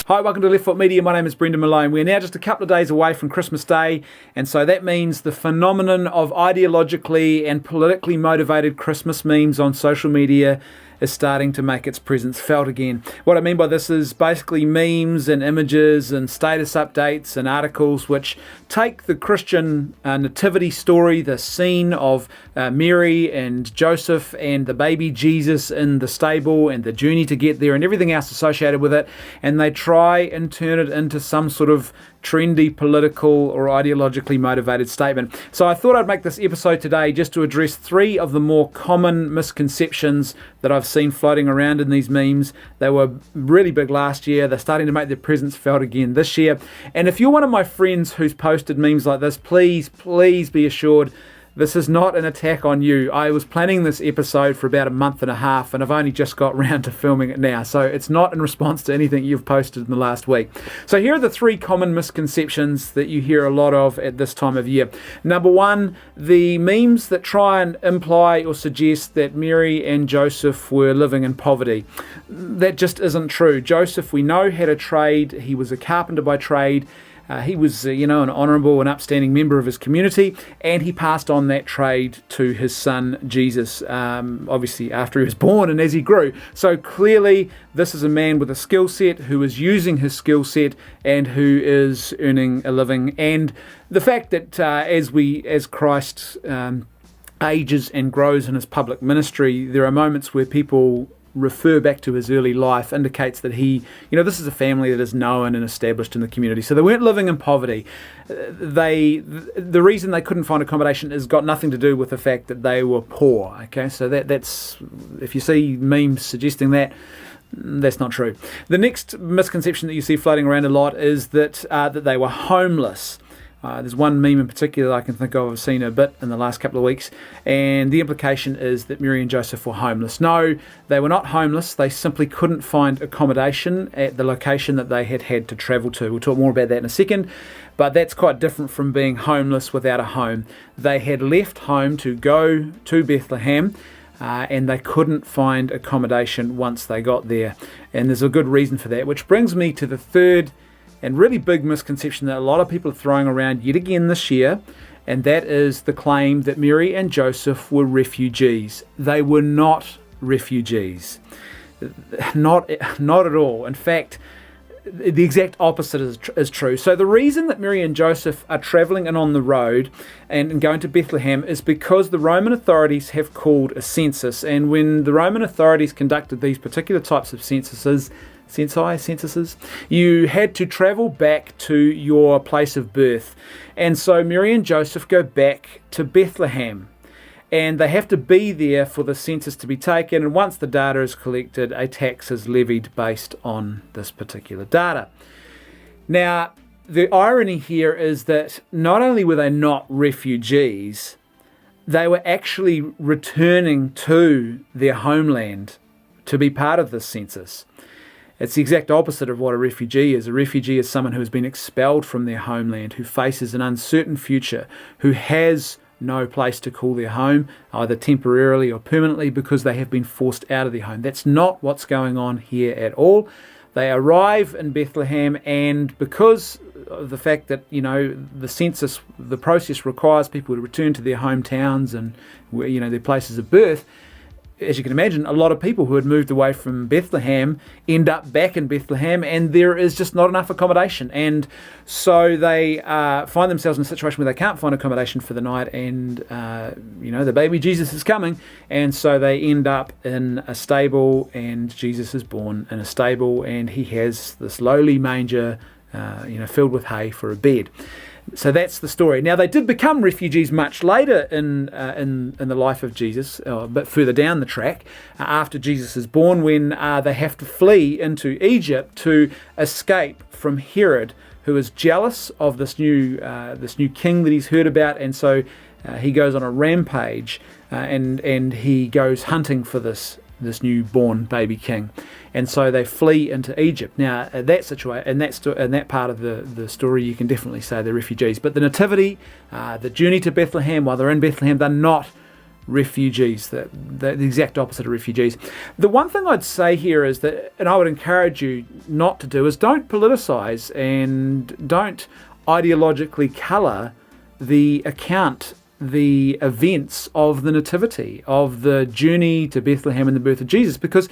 Hi, welcome to Left Foot Media. My name is Brendan Malone. We're now just a couple of days away from Christmas Day, and so that means the phenomenon of ideologically and politically motivated Christmas memes on social media is starting to make its presence felt again. What I mean by this is basically memes and images and status updates and articles which take the Christian nativity story, the scene of Mary and Joseph and the baby Jesus in the stable and the journey to get there and everything else associated with it, and they try and turn it into some sort of trendy political or ideologically motivated statement. So I thought I'd make this episode today just to address three of the more common misconceptions that I've seen floating around in these memes. They were really big last year. They're starting to make their presence felt again this year. And if you're one of my friends who's posted memes like this, please be assured this is not an attack on you. I was planning this episode for about a month and a half, and I've only just got round to filming it now. So it's not in response to anything you've posted in the last week. So here are the three common misconceptions that you hear a lot of at this time of year. Number one, the memes that try and imply or suggest that Mary and Joseph were living in poverty. That just isn't true. Joseph, we know, had a trade. He was a carpenter by trade. He was, an honourable and upstanding member of his community, and he passed on that trade to his son Jesus, obviously after he was born and as he grew. So clearly, this is a man with a skill set who is using his skill set and who is earning a living. And the fact that as Christ ages and grows in his public ministry, there are moments where people refer back to his early life indicates that this is a family that is known and established in the community. So they weren't living in poverty. The reason they couldn't find accommodation has got nothing to do with the fact that they were poor. Okay, so that's if you see memes suggesting that, that's not true. The next misconception that you see floating around a lot is that they were homeless. There's one meme in particular that I can think of. I've seen a bit in the last couple of weeks, and the implication is that Mary and Joseph were homeless. No, they were not homeless. They simply couldn't find accommodation at the location that they had to travel to. We'll talk more about that in a second, but that's quite different from being homeless without a home. They had left home to go to Bethlehem, and they couldn't find accommodation once they got there, and there's a good reason for that, which brings me to the third and really big misconception that a lot of people are throwing around yet again this year, and that is the claim that Mary and Joseph were refugees. They were not refugees. Not at all. In fact, the exact opposite is true. So the reason that Mary and Joseph are travelling and on the road and going to Bethlehem is because the Roman authorities have called a census, and when the Roman authorities conducted these particular types of censuses, you had to travel back to your place of birth. And so Mary and Joseph go back to Bethlehem, and they have to be there for the census to be taken, and once the data is collected, a tax is levied based on this particular data. Now, the irony here is that not only were they not refugees, they were actually returning to their homeland to be part of this census. It's the exact opposite of what a refugee is. A refugee is someone who has been expelled from their homeland, who faces an uncertain future, who has no place to call their home, either temporarily or permanently, because they have been forced out of their home. That's not what's going on here at all. They arrive in Bethlehem, and because of the fact that, the census, the process requires people to return to their hometowns and, their places of birth, as you can imagine, a lot of people who had moved away from Bethlehem end up back in Bethlehem, and there is just not enough accommodation. And so they find themselves in a situation where they can't find accommodation for the night, and, the baby Jesus is coming. And so they end up in a stable, and Jesus is born in a stable, and he has this lowly manger, filled with hay for a bed. So that's the story. Now, they did become refugees much later in the life of Jesus, a bit further down the track, after Jesus is born, when they have to flee into Egypt to escape from Herod, who is jealous of this new king that he's heard about, and so he goes on a rampage, and he goes hunting for this newborn baby king. And so they flee into Egypt. Now, that situation, in that part of the story, you can definitely say they're refugees. But the nativity, the journey to Bethlehem, while they're in Bethlehem, they're not refugees, the exact opposite of refugees. The one thing I'd say here is that, and I would encourage you not to do, is don't politicize and don't ideologically colour the events of the Nativity, of the journey to Bethlehem and the birth of Jesus, because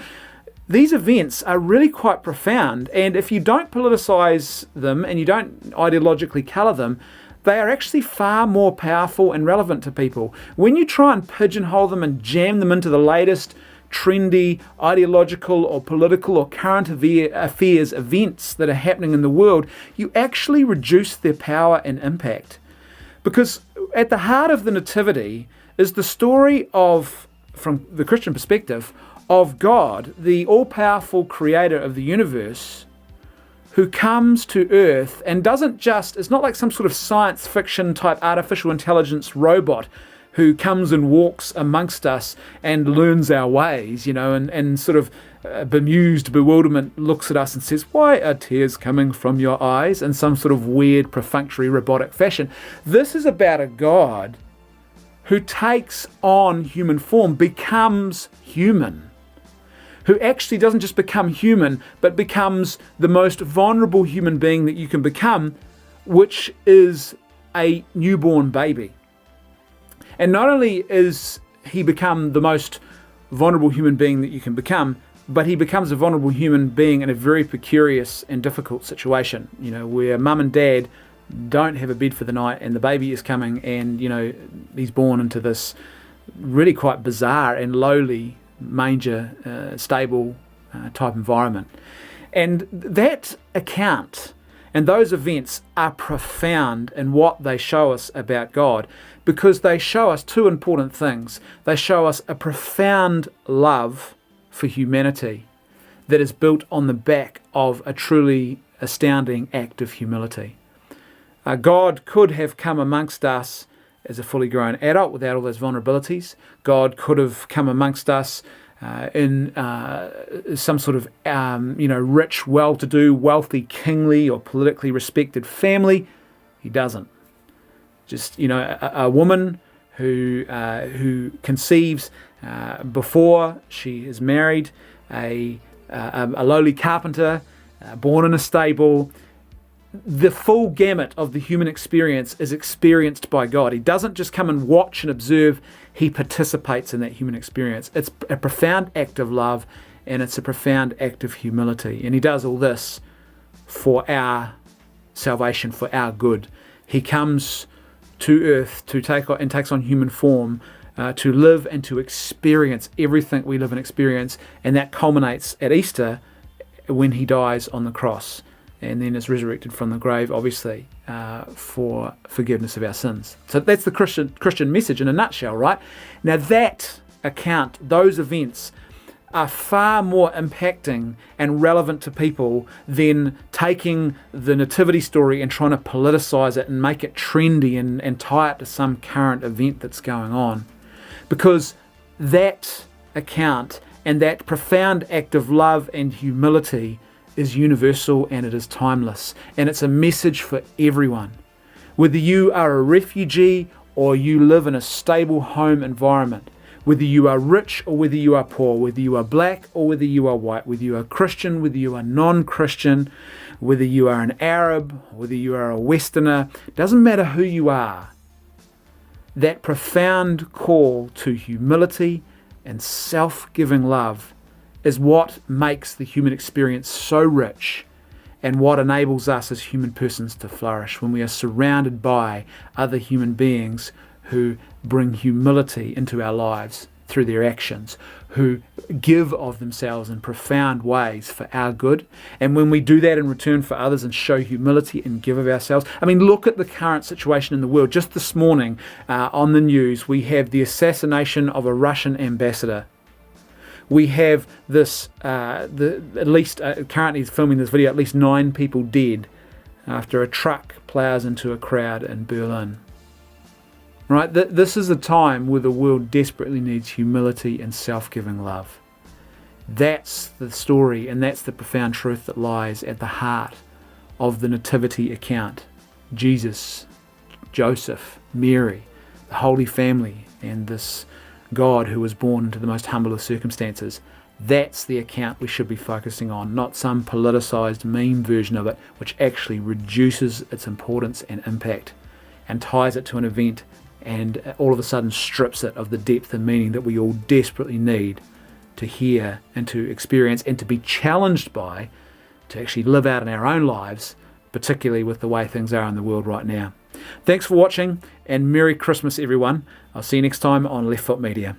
these events are really quite profound, and if you don't politicize them and you don't ideologically colour them, they are actually far more powerful and relevant to people. When you try and pigeonhole them and jam them into the latest trendy ideological or political or current affairs events that are happening in the world, you actually reduce their power and impact. Because at the heart of the Nativity is the story of, from the Christian perspective, of God, the all-powerful creator of the universe, who comes to earth and doesn't just, it's not like some sort of science fiction type artificial intelligence robot who comes and walks amongst us and learns our ways, and sort of bemused bewilderment looks at us and says, "Why are tears coming from your eyes?" in some sort of weird, perfunctory, robotic fashion. This is about a God who takes on human form, becomes human, who actually doesn't just become human, but becomes the most vulnerable human being that you can become, which is a newborn baby. And not only is he become the most vulnerable human being that you can become, but he becomes a vulnerable human being in a very precarious and difficult situation, where mum and dad don't have a bed for the night and the baby is coming, and, he's born into this really quite bizarre and lowly manger, stable type environment. And that account and those events are profound in what they show us about God, because they show us two important things. They show us a profound love for humanity that is built on the back of a truly astounding act of humility. God could have come amongst us as a fully grown adult without all those vulnerabilities. God could have come amongst us in some sort of rich, well-to-do, wealthy, kingly or politically respected family. He doesn't. Just a woman who conceives before she is married, a lowly carpenter, born in a stable. The full gamut of the human experience is experienced by God. He doesn't just come and watch and observe, he participates in that human experience. It's a profound act of love, and it's a profound act of humility. And he does all this for our salvation, for our good. He comes to earth to takes on human form, to live and to experience everything we live and experience, and that culminates at Easter when he dies on the cross and then is resurrected from the grave, obviously, for forgiveness of our sins. So that's the Christian message in a nutshell, right? Now that account, those events, are far more impacting and relevant to people than taking the nativity story and trying to politicize it and make it trendy and tie it to some current event that's going on. Because that account and that profound act of love and humility is universal, and it is timeless, and it's a message for everyone. Whether you are a refugee or you live in a stable home environment, whether you are rich or whether you are poor, whether you are black or whether you are white, whether you are Christian, whether you are non-Christian, whether you are an Arab, whether you are a Westerner, doesn't matter who you are, that profound call to humility and self-giving love is what makes the human experience so rich and what enables us as human persons to flourish when we are surrounded by other human beings who bring humility into our lives through their actions, who give of themselves in profound ways for our good. And when we do that in return for others and show humility and give of ourselves, I mean, look at the current situation in the world. Just this morning on the news, we have the assassination of a Russian ambassador. We have this, at least, currently filming this video, at least 9 people dead after a truck plows into a crowd in Berlin. Right? This is a time where the world desperately needs humility and self-giving love. That's the story, and that's the profound truth that lies at the heart of the nativity account. Jesus, Joseph, Mary, the Holy Family, and this God who was born into the most humble of circumstances. That's the account we should be focusing on, not some politicised meme version of it, which actually reduces its importance and impact and ties it to an event and all of a sudden strips it of the depth and meaning that we all desperately need to hear and to experience and to be challenged by, to actually live out in our own lives, particularly with the way things are in the world right now. Thanks for watching, and Merry Christmas everyone. I'll see you next time on Left Foot Media.